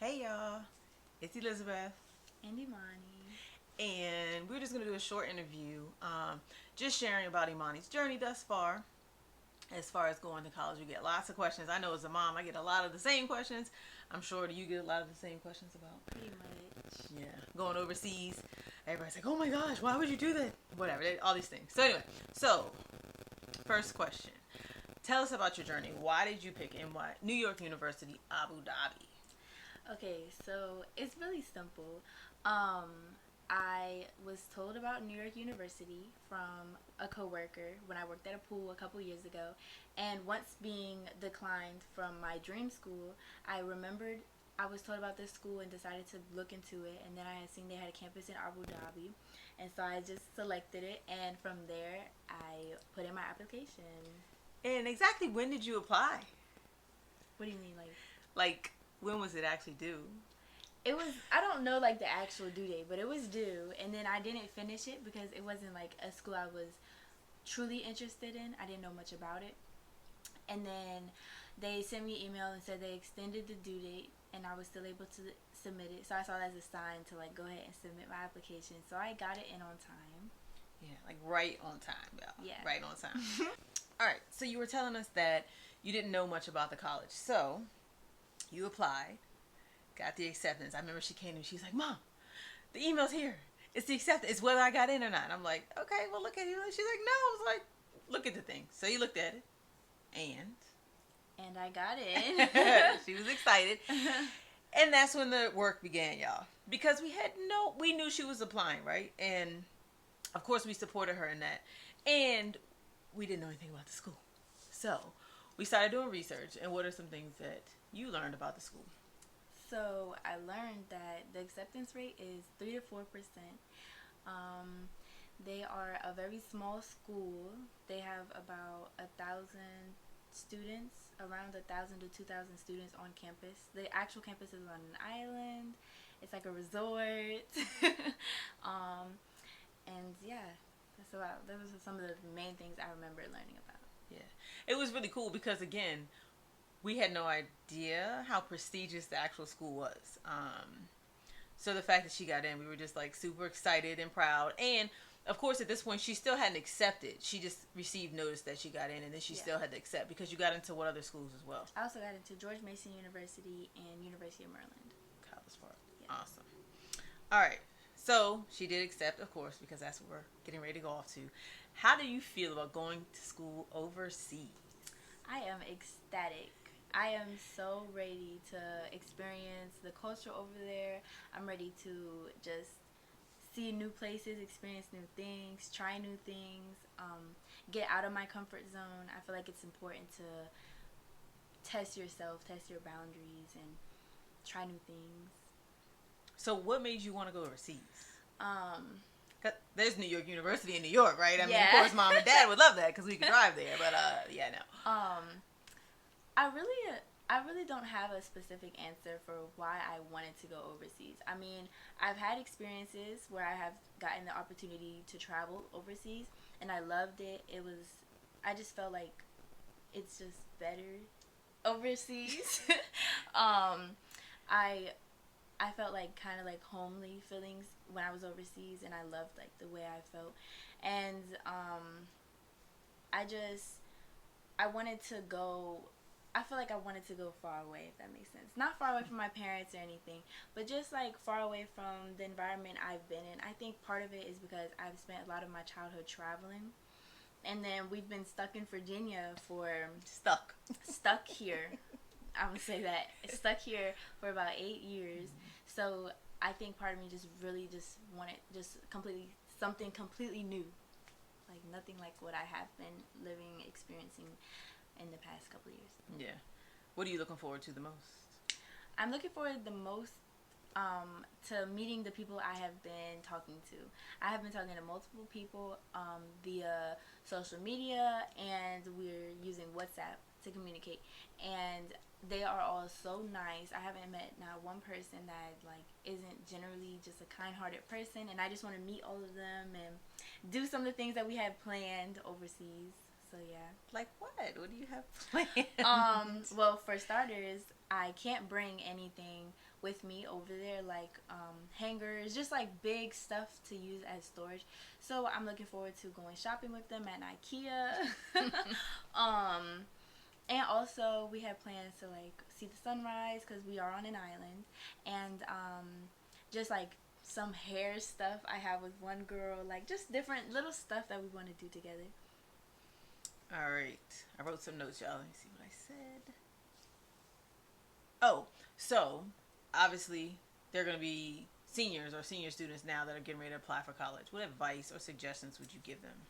Hey y'all, it's Elizabeth, And Imani. and we're just gonna do a short interview, just sharing about Imani's journey thus far. As far as going to college, we get lots of questions. I know as a mom, I get a lot of the same questions. I'm sure do you get a lot of the same questions about? Pretty much. Yeah, going overseas. Everybody's like, "Oh my gosh, why would you do that?" Whatever, all these things. So anyway, first question: tell us about your journey. Why did you pick New York University, Abu Dhabi? Okay, so it's really simple. Um, I was told about New York University from a coworker when I worked at a pool a couple years ago, and once being declined from my dream school, I remembered I was told about this school and decided to look into it, and then I had seen they had a campus in Abu Dhabi, and so I just selected it, and from there I put in my application. And exactly when did you apply? What do you mean, like? Like, when was it actually due? It was, I don't know like the actual due date, but it was due, and then I didn't finish it because it wasn't like a school I was truly interested in. I didn't know much about it. And then they sent me an email and said they extended the due date and I was still able to submit it. So I saw that as a sign to like go ahead and submit my application. So I got it in on time. Yeah, like right on time, y'all. Yeah. Right on time. All right, so you were telling us that you didn't know much about the college. So you applied, got the acceptance. I remember she came and she's like, "Mom, the email's here. It's the acceptance. It's whether I got in or not." I'm like, "Okay, well, look at it." She's like, "No." I was like, "Look at the thing." So you looked at it, and And I got it. she was excited. And that's when the work began, y'all. Because we knew she was applying, right? And of course we supported her in that. And we didn't know anything about the school. So we started doing research. And what are some things that you learned about the school? So I learned that the acceptance rate is 3 to 4%. They are a very small school. They have about 1,000 students, around 1,000 to 2,000 students on campus. The actual campus is on an island. It's like a resort. And yeah, those are some of the main things I remember learning about. Yeah. It was really cool because, again, we had no idea how prestigious the actual school was. So the fact that she got in, we were just like super excited and proud. And of course, at this point, she still hadn't accepted. She just received notice that she got in, and then she still had to accept because you got into what other schools as well? I also got into George Mason University and University of Maryland. College Park. Yeah. Awesome. All right. So she did accept, of course, because that's what we're getting ready to go off to. How do you feel about going to school overseas? I am ecstatic. I am so ready to experience the culture over there. I'm ready to just see new places, experience new things, try new things, get out of my comfort zone. I feel like it's important to test yourself, test your boundaries, and try new things. So what made you want to go overseas? Um, 'Cause there's New York University in New York, right? I mean, Yeah. of course, Mom and Dad would love that because we could drive there. But yeah, no. I really don't have a specific answer for why I wanted to go overseas. I mean, I've had experiences where I have gotten the opportunity to travel overseas, and I loved it. I just felt like it's just better overseas. I I felt like kind of like homely feelings when I was overseas, and I loved like the way I felt, and I just I wanted to go. I feel like I wanted to go far away, if that makes sense. Not far away from my parents or anything, but just like far away from the environment I've been in. I think part of it is because I've spent a lot of my childhood traveling, and then we've been stuck in Virginia stuck here. I would say that stuck here for about 8 years. So I think part of me just really just wanted something completely new, like nothing like what I have been experiencing in the past couple of years. Yeah. What are you looking forward to the most? I'm looking forward the most to meeting the people I have been talking to. I have been talking to multiple people via social media, and we're using WhatsApp to communicate. And they are all so nice. I haven't met not one person that like isn't generally just a kind-hearted person, and I just want to meet all of them and do some of the things that we have planned overseas. So yeah. Like what? What do you have planned? Well, for starters, I can't bring anything with me over there, like hangers, just like big stuff to use as storage. So I'm looking forward to going shopping with them at IKEA. And also we have plans to like see the sunrise because we are on an island, and just like some hair stuff I have with one girl, like just different little stuff that we want to do together. All right. I wrote some notes, y'all. Let me see what I said. Oh, so obviously they're going to be seniors or senior students now that are getting ready to apply for college. What advice or suggestions would you give them?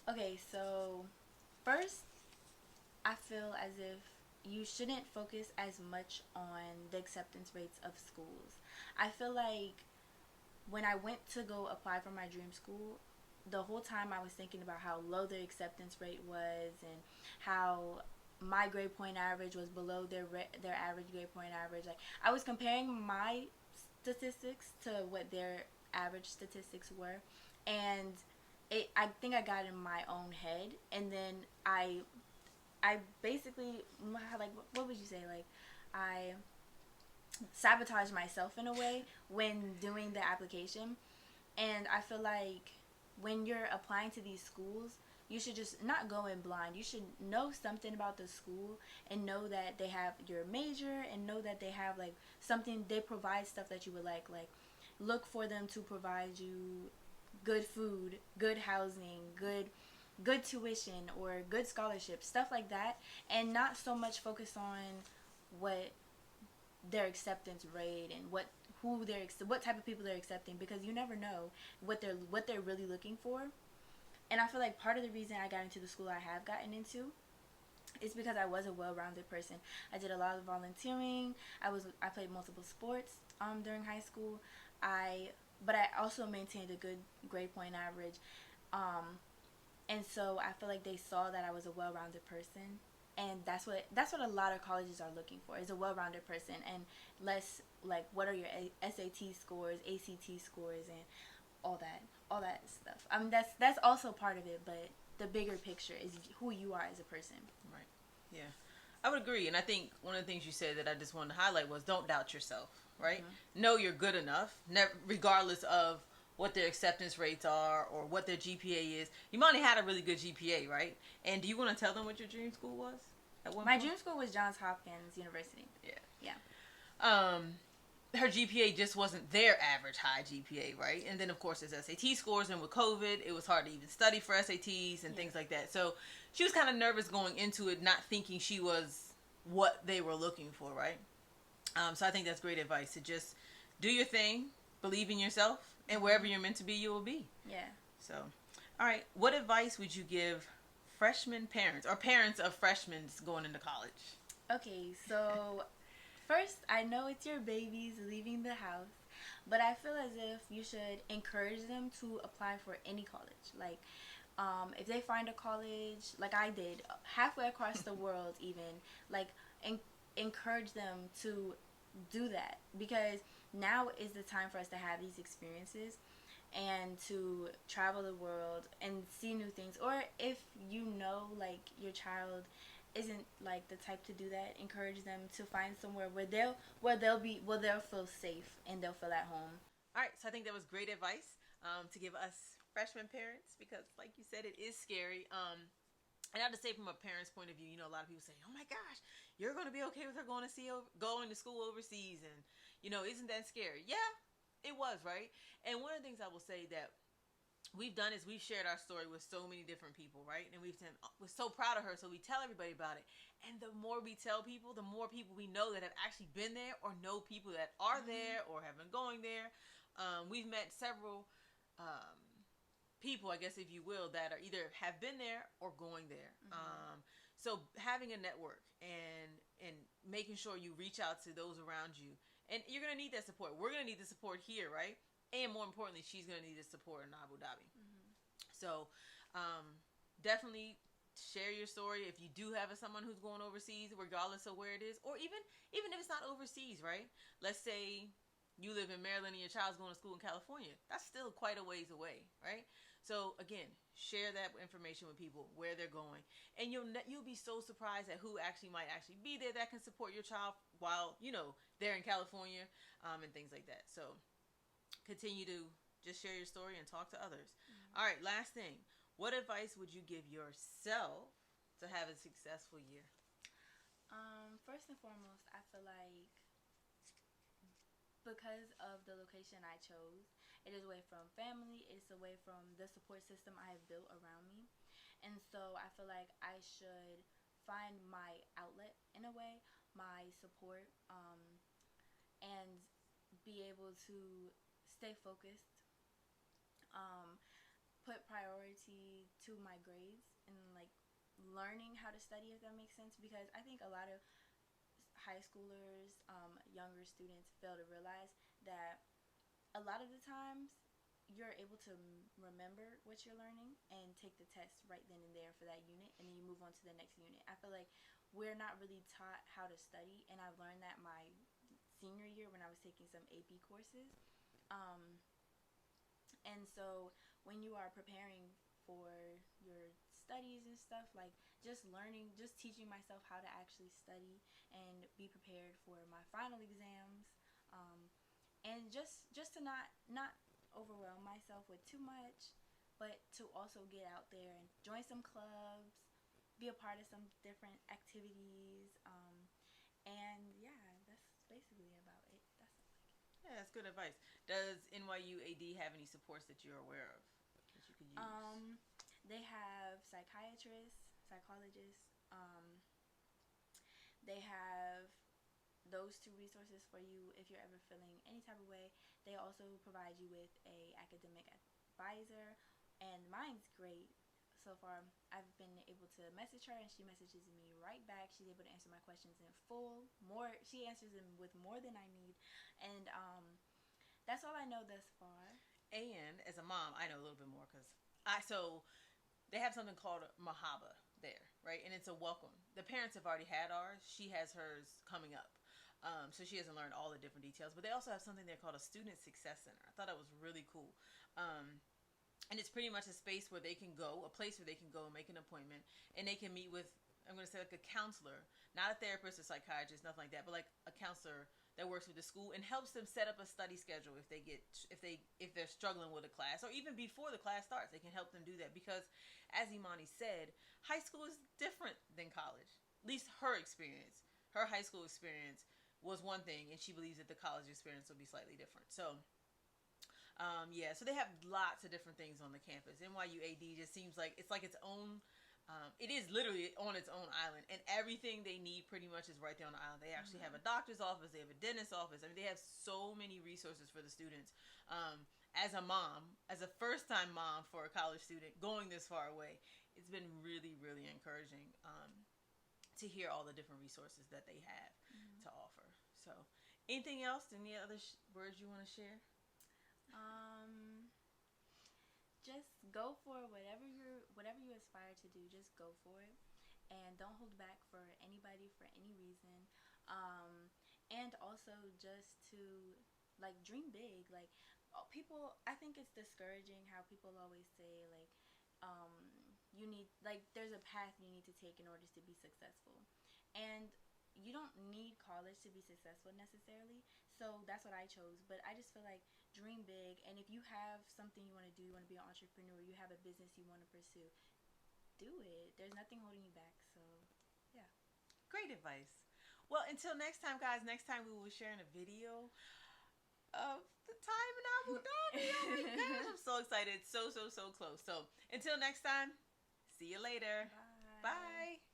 Okay, so first, I feel as if you shouldn't focus as much on the acceptance rates of schools. I feel like when I went to go apply for my dream school, the whole time I was thinking about how low their acceptance rate was and how my grade point average was below their average grade point average. Like I was comparing my statistics to what their average statistics were, and I think I got in my own head, and then I basically, like, what would you say, like I sabotaged myself in a way when doing the application. And I feel like when you're applying to these schools, you should just not go in blind. You should know something about the school and know that they have your major, and know that they have like something, they provide stuff that you would like look for them to provide you good food, good housing, good tuition, or good scholarship, stuff like that, and not so much focus on what their acceptance rate and what type of people they're accepting, because you never know what they're really looking for. And I feel like part of the reason I got into the school I have gotten into is because I was a well-rounded person. I did a lot of volunteering. I played multiple sports during high school. But I also maintained a good grade point average. And so I feel like they saw that I was a well-rounded person, and that's what a lot of colleges are looking for, is a well-rounded person, and less like what are your SAT scores, ACT scores, and all that stuff. I mean, that's also part of it, but the bigger picture is who you are as a person. Right. Yeah. I would agree, and I think one of the things you said that I just wanted to highlight was don't doubt yourself, right? Mm-hmm. Know you're good enough, regardless of what their acceptance rates are or what their GPA is. You might have had a really good GPA, right? And do you want to tell them what your dream school was at one My point? dream school was Johns Hopkins University. Yeah. Yeah. Her GPA just wasn't their average high GPA, right? And then, of course, there's SAT scores, and with COVID, it was hard to even study for SATs and things like that. So she was kind of nervous going into it, not thinking she was what they were looking for, right? So I think that's great advice, to just do your thing, believe in yourself, and wherever you're meant to be, you will be. Yeah. So, all right, what advice would you give freshman parents or parents of freshmen going into college? Okay, so first, I know it's your babies leaving the house, but I feel as if you should encourage them to apply for any college. Like, if they find a college, like I did, halfway across the world even, like, encourage them to do that, because now is the time for us to have these experiences and to travel the world and see new things. Or if you know, like, your child isn't like the type to do that, encourage them to find somewhere where they'll feel safe and they'll feel at home. All right, so I think that was great advice to give us freshman parents, because like you said, it is scary. And I have to say, from a parent's point of view, you know, a lot of people say, "Oh my gosh, you're going to be okay with her going to school overseas, and isn't that scary?" Yeah, it was, right? And one of the things I will say that we've done is we've shared our story with so many different people, right? And we're so proud of her, so we tell everybody about it. And the more we tell people, the more people we know that have actually been there or know people that are there or have been going there. We've met several people, I guess, if you will, that are either have been there or going there. So having a network and making sure you reach out to those around you, and you're going to need that support. We're going to need the support here, right? And more importantly, she's going to need the support in Abu Dhabi. So definitely share your story if you do have someone who's going overseas, regardless of where it is, or even if it's not overseas, right? Let's say you live in Maryland and your child's going to school in California. That's still quite a ways away, right? So again, share that information with people where they're going, and you'll be so surprised at who actually might actually be there that can support your child while they're in California, and things like that. So continue to just share your story and talk to others. All right, last thing. What advice would you give yourself to have a successful year? First and foremost, I feel like because of the location I chose, it is away from family, it's away from the support system I have built around me. And so I feel like I should find my outlet in a way, my support, and be able to stay focused, put priority to my grades and like learning how to study, if that makes sense, because I think a lot of high schoolers, younger students fail to realize that a lot of the times you're able to remember what you're learning and take the test right then and there for that unit, and then you move on to the next unit. I feel like we're not really taught how to study, and I've learned that my senior year when I was taking some AP courses. And so when you are preparing for your studies and stuff, like just learning, just teaching myself how to actually study and be prepared for my final exams, and just to not overwhelm myself with too much, but to also get out there and join some clubs, be a part of some different activities, and yeah, that's basically about it. That's Yeah, that's good advice. Does NYUAD have any supports that you're aware of that you could use? They have psychiatrists, psychologists. They have those two resources for you if you're ever feeling any type of way. They also provide you with a academic advisor, and mine's great. So far, I've been able to message her, and she messages me right back. She's able to answer my questions in full. She answers them with more than I need, and that's all I know thus far. And as a mom, I know a little bit more because they have something called Mahaba there, right? And it's a welcome. The parents have already had ours. She has hers coming up. So she hasn't learned all the different details. But they also have something there called a Student Success Center. I thought that was really cool. And it's pretty much a space where they can go, a place where they can go and make an appointment. And they can meet with, I'm going to say like a counselor, not a therapist or psychiatrist, nothing like that, but like a counselor that works with the school and helps them set up a study schedule if they're struggling with a class, or even before the class starts, they can help them do that. Because as Imani said, high school is different than college. At least her experience, her high school experience was one thing, and she believes that the college experience will be slightly different. So so they have lots of different things on the campus. NYUAD just seems like it's its own. It is literally on its own island, and everything they need pretty much is right there on the island. They actually have a doctor's office, they have a dentist's office. I mean, they have so many resources for the students. As a mom, as a first-time mom for a college student going this far away, it's been really, really encouraging to hear all the different resources that they have to offer. So, anything else? Any other words you want to share? Just go for whatever you aspire to do. Just go for it, and don't hold back for anybody for any reason. And also just to like dream big. Like people, I think it's discouraging how people always say like you need, like, there's a path you need to take in order to be successful, and you don't need college to be successful necessarily. So that's what I chose. But I just feel like dream big, and if you have something you want to do, you want to be an entrepreneur, you have a business you want to pursue, do it. There's nothing holding you back. So yeah. Great advice. Well, until next time, guys. Next time we will be sharing a video of the time in Abu Dhabi. Oh my gosh, I'm so excited. So close. So until next time, see you later. Bye. Bye.